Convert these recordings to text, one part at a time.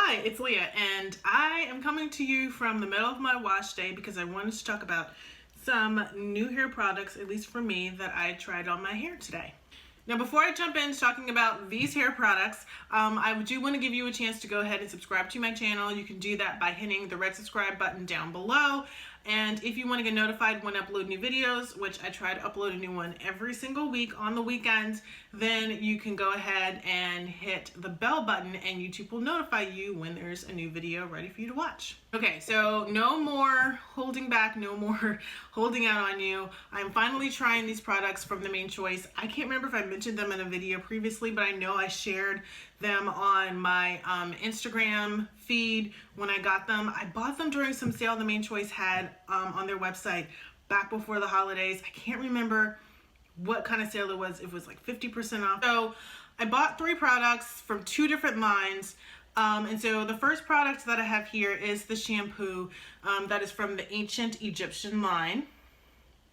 Hi, it's Leah, and I am coming to you from the middle of my wash day because I wanted to talk about some new hair products, at least for me, that I tried on my hair today. Now, before I jump into talking about these hair products, I do want to give you a chance to go ahead and subscribe to my channel. You can do that by hitting the red subscribe button down below. And if you want to get notified when I upload new videos, which I try to upload a new one every single week on the weekends, then you can go ahead and hit the bell button and YouTube will notify you when there's a new video ready for you to watch. Okay, so no more holding back, no more holding out on you. I'm finally trying these products from the Main Choice. I can't remember if I mentioned them in a video previously, but I know I shared them on my Instagram feed when I got them. I bought them during some sale the Main Choice had on their website back before the holidays. I can't remember what kind of sale it was. It was like 50% off. So I bought 3 products from 2 different lines. And so the first product that I have here is the shampoo that is from the Ancient Egyptian line.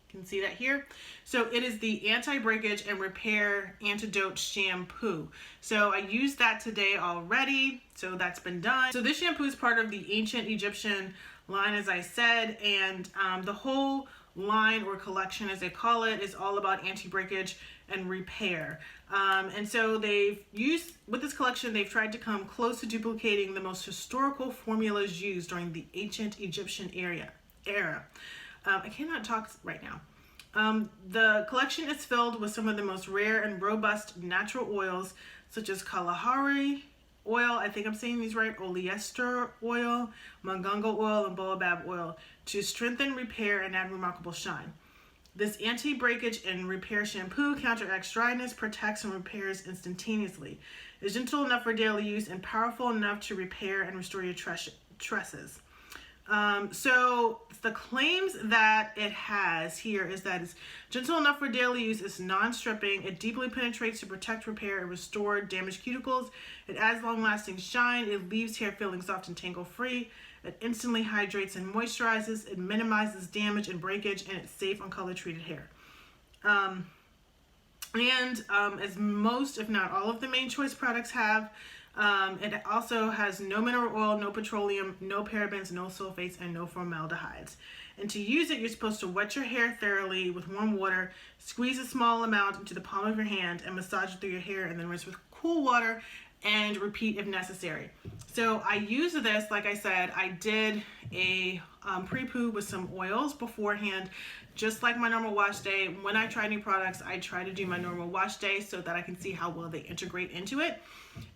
You can see that here. So it is the Anti-Breakage and Repair Antidote Shampoo. So I used that today already, so that's been done. So this shampoo is part of the Ancient Egyptian line, as I said, and the whole line or collection, as they call it, is all about anti-breakage and repair. And so they've used, with this collection, they've tried to come close to duplicating the most historical formulas used during the ancient Egyptian era. I cannot talk right now. The collection is filled with some of the most rare and robust natural oils, such as Kalahari oil, I think I'm saying these right, oleander oil, mangongo oil, and baobab oil, to strengthen, repair, and add remarkable shine. This anti-breakage and repair shampoo counteracts dryness, protects, and repairs instantaneously. It's gentle enough for daily use and powerful enough to repair and restore your tresses. So the claims that it has here is that it's gentle enough for daily use, it's non-stripping, it deeply penetrates to protect, repair, and restore damaged cuticles, it adds long-lasting shine, it leaves hair feeling soft and tangle-free, it instantly hydrates and moisturizes, it minimizes damage and breakage, and it's safe on color-treated hair. As most, if not all of the Main Choice products have, it also has no mineral oil, no petroleum, no parabens, no sulfates, and no formaldehydes. And to use it, you're supposed to wet your hair thoroughly with warm water, squeeze a small amount into the palm of your hand, and massage it through your hair, and then rinse with cool water and repeat if necessary. So I use this, like I said, I did a pre-poo with some oils beforehand, just like my normal wash day. When I try new products, I try to do my normal wash day so that I can see how well they integrate into it.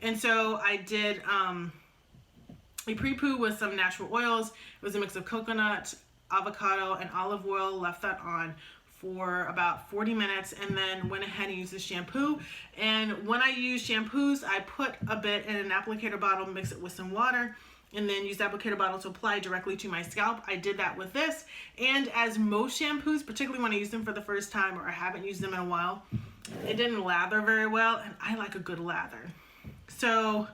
And so I did a pre-poo with some natural oils. It was a mix of coconut, avocado, and olive oil. Left that on for about 40 minutes and then went ahead and used the shampoo. And when I use shampoos, I put a bit in an applicator bottle, mix it with some water, and then use the applicator bottle to apply directly to my scalp. I did that with this. And as most shampoos, particularly when I use them for the first time or I haven't used them in a while, it didn't lather very well, and I like a good lather. So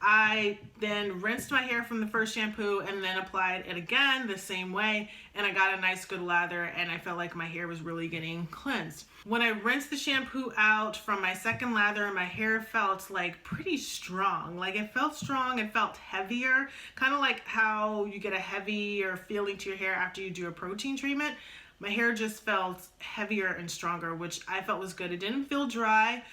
I then rinsed my hair from the first shampoo and then applied it again the same way, and I got a nice good lather, and I felt like my hair was really getting cleansed. When I rinsed the shampoo out from my second lather, my hair felt like pretty strong. Like it felt strong, it felt heavier, kind of like how you get a heavier feeling to your hair after you do a protein treatment. My hair just felt heavier and stronger, which I felt was good. It didn't feel dry.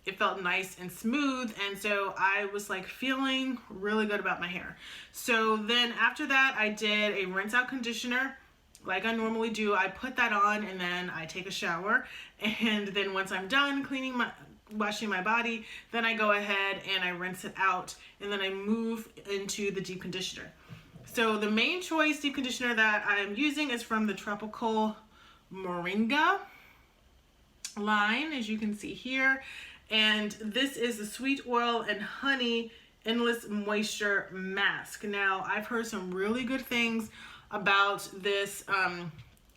It felt nice and smooth, and so I was like feeling really good about my hair. So then after that, I did a rinse out conditioner like I normally do. I put that on and then I take a shower, and then once I'm done washing my body, then I go ahead and I rinse it out, and then I move into the deep conditioner. So the Main Choice deep conditioner that I'm using is from the Tropical Moringa line, as you can see here. And this is the Sweet Oil and Honey Endless Moisture Mask. Now, I've heard some really good things about this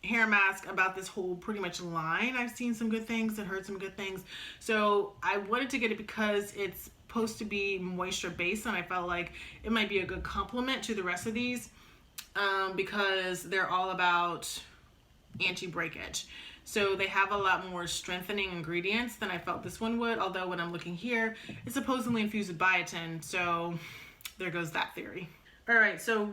hair mask, about this whole pretty much line. I've seen some good things and heard some good things. So I wanted to get it because it's supposed to be moisture based, and I felt like it might be a good complement to the rest of these because they're all about anti-breakage. So they have a lot more strengthening ingredients than I felt this one would, although when I'm looking here, it's supposedly infused with biotin. So there goes that theory. All right, so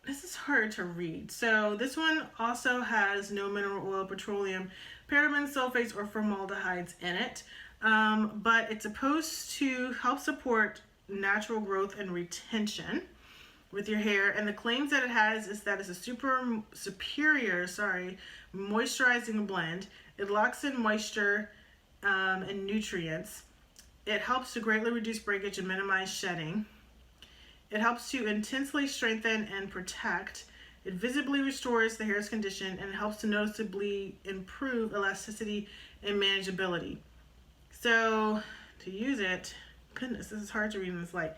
this is hard to read. So this one also has no mineral oil, petroleum, parabens, sulfates, or formaldehydes in it. But it's supposed to help support natural growth and retention with your hair. And the claims that it has is that it's a superior moisturizing blend. It locks in moisture and nutrients. It helps to greatly reduce breakage and minimize shedding. It helps to intensely strengthen and protect. It visibly restores the hair's condition, and it helps to noticeably improve elasticity and manageability. So to use it, goodness, this is hard to read in this light.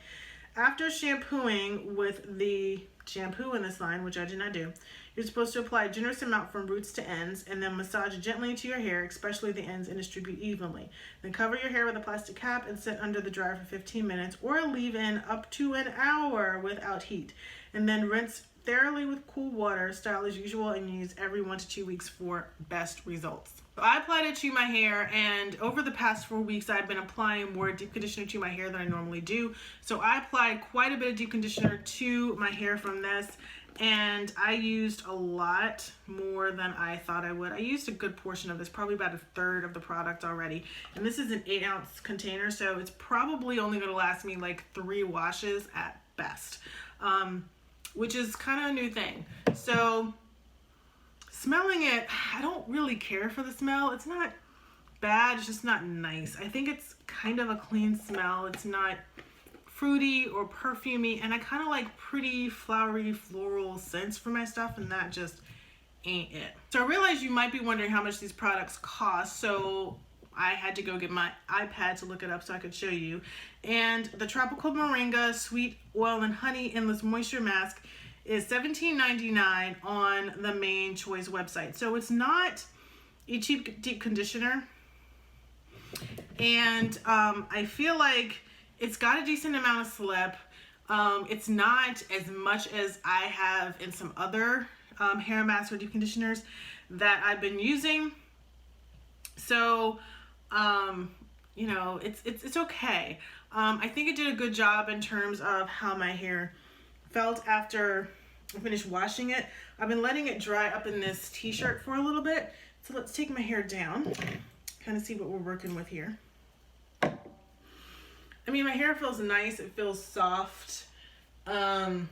After shampooing with the shampoo in this line, which I did not do, you're supposed to apply a generous amount from roots to ends and then massage gently into your hair, especially the ends, and distribute evenly. Then cover your hair with a plastic cap and sit under the dryer for 15 minutes or leave in up to an hour without heat. And then rinse thoroughly with cool water, style as usual, and use every 1 to 2 weeks for best results. So I applied it to my hair, and over the past 4 weeks, I've been applying more deep conditioner to my hair than I normally do. So I applied quite a bit of deep conditioner to my hair from this, and I used a lot more than I thought I would. I used a good portion of this, probably about 1/3 of the product already. And this is an 8-ounce container, so it's probably only gonna last me like 3 washes at best, which is kind of a new thing. So smelling it, I don't really care for the smell. It's not bad, it's just not nice. I think it's kind of a clean smell. It's not fruity or perfumey, and I kind of like pretty flowery floral scents for my stuff, and that just ain't it. So I realize you might be wondering how much these products cost, so I had to go get my iPad to look it up so I could show you. And the Tropical Moringa Sweet Oil and Honey Endless Moisture Mask is $17.99 on the Main Choice website. So it's not a cheap deep conditioner, and I feel like it's got a decent amount of slip. It's not as much as I have in some other hair masks or deep conditioners that I've been using. So, you know, it's okay. I think it did a good job in terms of how my hair felt after I finished washing it. I've been letting it dry up in this t-shirt for a little bit. So let's take my hair down, kind of see what we're working with here. I mean, my hair feels nice. It feels soft. Yeah,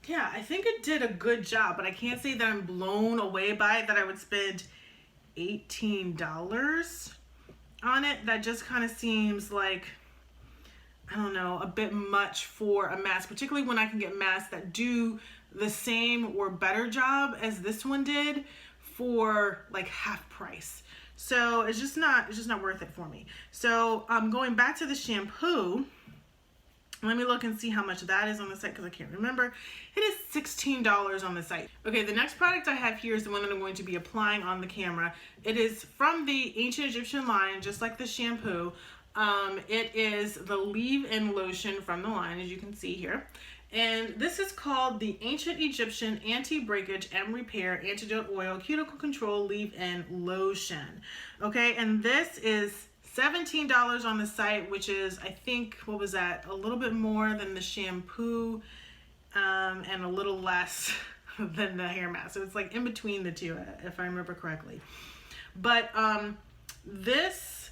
I think it did a good job, but I can't say that I'm blown away by it, that I would spend $18 on it. That just kind of seems like, I don't know, a bit much for a mask, particularly when I can get masks that do the same or better job as this one did for like half price. So it's just not worth it for me. So going back to the shampoo, let me look and see how much that is on the site, because I can't remember. It is $16 on the site. Okay, the next product I have here is the one that I'm going to be applying on the camera. It is from the Ancient Egyptian line, just like the shampoo. It is the leave-in lotion from the line, as you can see here. And this is called the Ancient Egyptian Anti-Breakage and Repair Antidote Oil Cuticle Control Leave-In Lotion. Okay, and this is $17 on the site, which is, I think, what was that? A little bit more than the shampoo, and a little less than the hair mask. So it's like in between the two, if I remember correctly. But this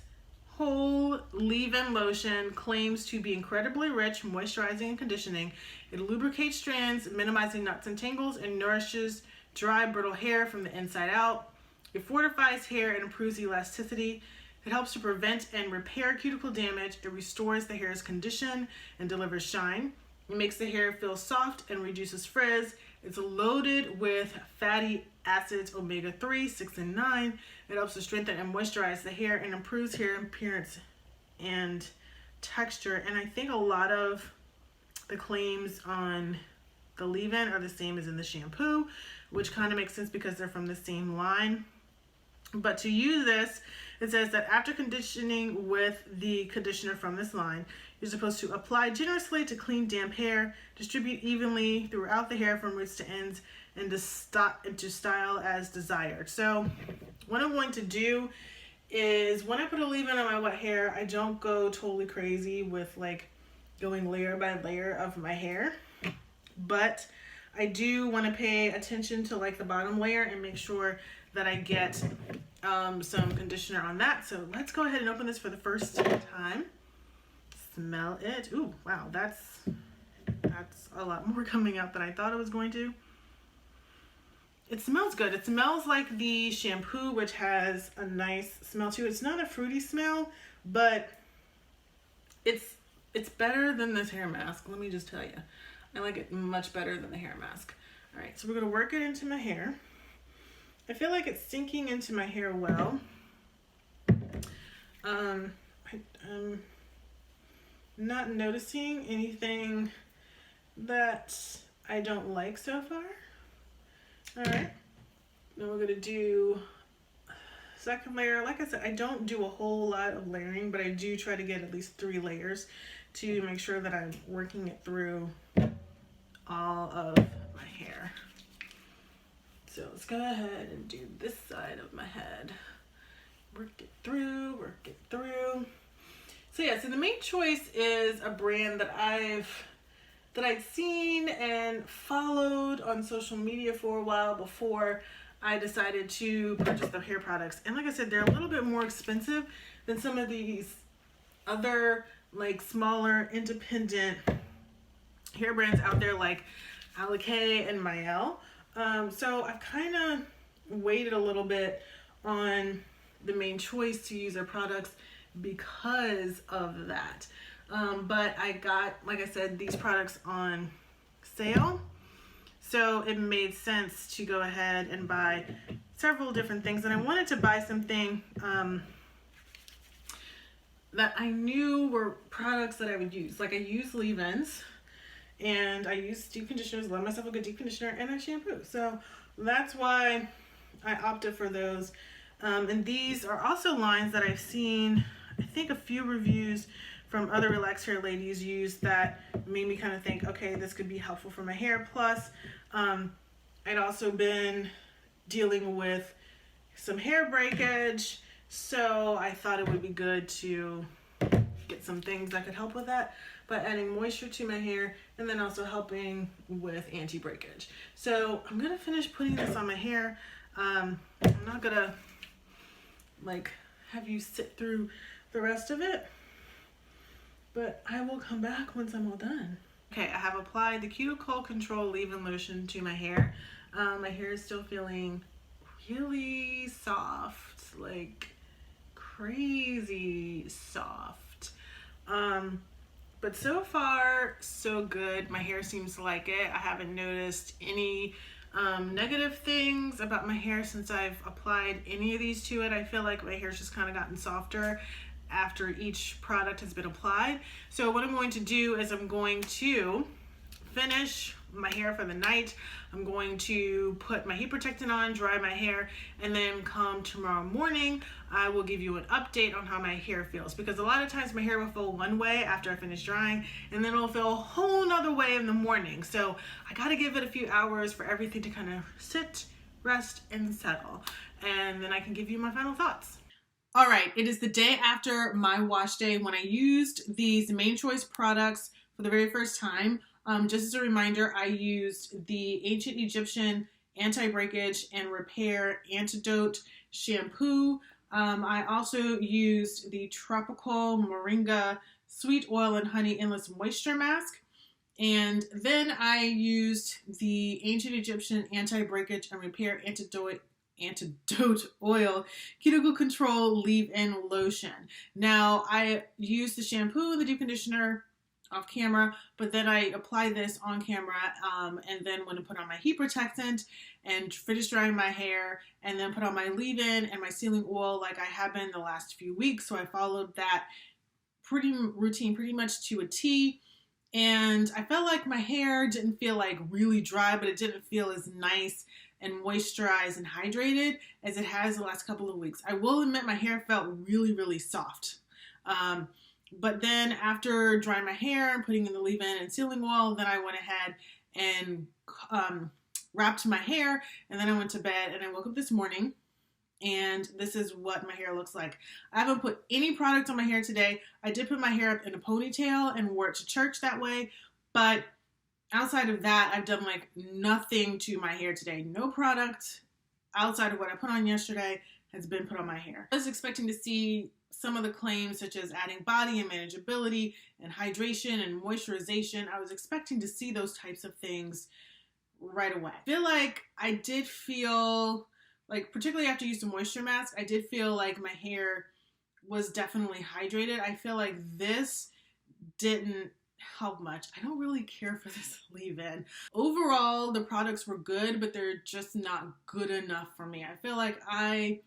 whole leave-in lotion claims to be incredibly rich, moisturizing and conditioning. It lubricates strands, minimizing knots and tangles, and nourishes dry, brittle hair from the inside out. It fortifies hair and improves elasticity. It helps to prevent and repair cuticle damage. It restores the hair's condition and delivers shine. It makes the hair feel soft and reduces frizz. It's loaded with fatty acids omega-3, 6, and 9. It helps to strengthen and moisturize the hair and improves hair appearance and texture. And I think a lot of the claims on the leave-in are the same as in the shampoo, which kind of makes sense because they're from the same line. But to use this, it says that after conditioning with the conditioner from this line, you're supposed to apply generously to clean damp hair, distribute evenly throughout the hair from roots to ends, and to style as desired. So what I'm going to do is, when I put a leave-in on my wet hair, I don't go totally crazy with like going layer by layer of my hair, but I do want to pay attention to like the bottom layer and make sure that I get some conditioner on that. So let's go ahead and open this for the first time. Smell it. Ooh, wow, that's a lot more coming out than I thought it was going to. It smells good. It smells like the shampoo, which has a nice smell to it. It's not a fruity smell, but it's better than this hair mask. Let me just tell you. I like it much better than the hair mask. All right, so we're gonna work it into my hair. I feel like it's sinking into my hair well. I'm not noticing anything that I don't like so far. All right, now we're gonna do second layer. Like I said, I don't do a whole lot of layering, but I do try to get at least 3 layers to make sure that I'm working it through all of my hair. So let's go ahead and do this side of my head. Work it through, work it through. So yeah, so the Made Choice is a brand that I'd seen and followed on social media for a while before I decided to purchase the hair products. And like I said, they're a little bit more expensive than some of these other like smaller independent hair brands out there like ARelaxedGal and Mael. So I've kind of waited a little bit on the Made Choice to use their products because of that. But I got, like I said, these products on sale. So it made sense to go ahead and buy several different things. And I wanted to buy something that I knew were products that I would use. Like I use leave-ins and I use deep conditioners, love myself a good deep conditioner, and I shampoo. So that's why I opted for those. And these are also lines that I've seen, I think a few reviews from other relaxed hair ladies use that made me kind of think, okay, this could be helpful for my hair. Plus, I'd also been dealing with some hair breakage, so I thought it would be good to get some things that could help with that by adding moisture to my hair and then also helping with anti-breakage. So I'm gonna finish putting this on my hair. I'm not gonna like have you sit through the rest of it, but I will come back once I'm all done. Okay, I have applied the Cuticle Control Leave-In Lotion to my hair. My hair is still feeling really soft, like crazy soft. But so far, so good. My hair seems to like it. I haven't noticed any negative things about my hair since I've applied any of these to it. I feel like my hair's just kind of gotten softer after each product has been applied. So what I'm going to do is I'm going to finish my hair for the night. I'm going to put my heat protectant on, dry my hair, and then come tomorrow morning, I will give you an update on how my hair feels, because a lot of times my hair will feel one way after I finish drying, and then it'll feel a whole nother way in the morning. So I gotta give it a few hours for everything to kind of sit, rest, and settle, and then I can give you my final thoughts. All right, it is the day after my wash day when I used these Made Choice products for the very first time. Just as a reminder, I used the Ancient Egyptian Anti-Breakage and Repair Antidote Shampoo. I also used the Tropical Moringa Sweet Oil and Honey Endless Moisture Mask. And then I used the Ancient Egyptian Anti-Breakage and Repair Antidote Oil Cuticle Control Leave-In Lotion. Now, I used the shampoo and the deep conditioner off camera, but then I apply this on camera and then when I put on my heat protectant and finish drying my hair and then put on my leave-in and my sealing oil like I have been the last few weeks. So I followed that routine pretty much to a T. And I felt like my hair didn't feel like really dry, but it didn't feel as nice and moisturized and hydrated as it has the last couple of weeks. I will admit my hair felt really, really soft. But then after drying my hair and putting in the leave-in and sealing oil, then I went ahead and wrapped my hair, and then I went to bed, and I woke up this morning And this is what my hair looks like. I haven't put any product on my hair today. I did put my hair up in a ponytail and wore it to church that way, but outside of that, I've done like nothing to my hair today. No product outside of what I put on yesterday has been put on my hair. I was expecting to see some of the claims such as adding body and manageability and hydration and moisturization. I was expecting to see those types of things right away. I feel like I did feel like, particularly after I used a moisture mask, I did feel like my hair was definitely hydrated. I feel like this didn't help much. I don't really care for this leave-in. Overall, the products were good, but they're just not good enough for me. I feel like I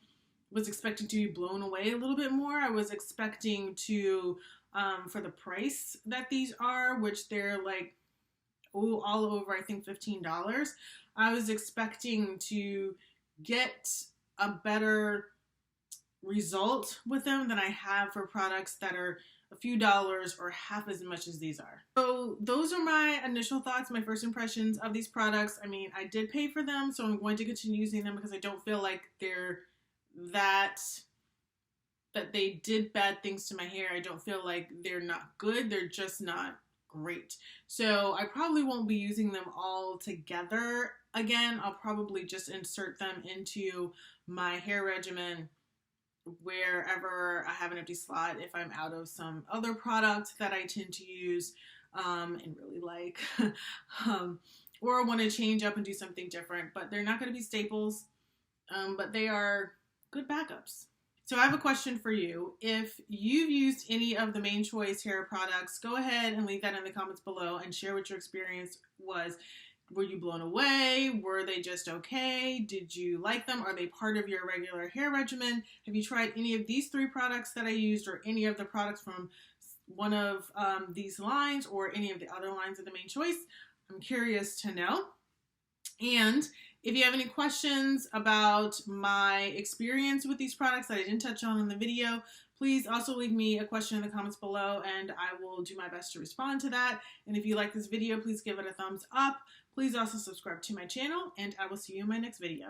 was expecting to be blown away a little bit more. I was expecting to, for the price that these are, which they're like, all over, I think $15. I was expecting to get a better result with them than I have for products that are a few dollars or half as much as these are. So those are my initial thoughts, my first impressions of these products. I mean, I did pay for them, so I'm going to continue using them because I don't feel like they're that they did bad things to my hair. I don't feel like they're not good. They're just not great. So I probably won't be using them all together again. I'll probably just insert them into my hair regimen wherever I have an empty slot, if I'm out of some other product that I tend to use and really like, or want to change up and do something different. But they're not going to be staples, but they are good backups. So I have a question for you. If you've used any of the Mane Choice hair products, go ahead and leave that in the comments below and share what your experience was. Were you blown away? Were they just okay? Did you like them? Are they part of your regular hair regimen? Have you tried any of these 3 products that I used, or any of the products from one of these lines, or any of the other lines of the Mane Choice? I'm curious to know. And if you have any questions about my experience with these products that I didn't touch on in the video, please also leave me a question in the comments below and I will do my best to respond to that. And if you like this video, please give it a thumbs up. Please also subscribe to my channel, and I will see you in my next video.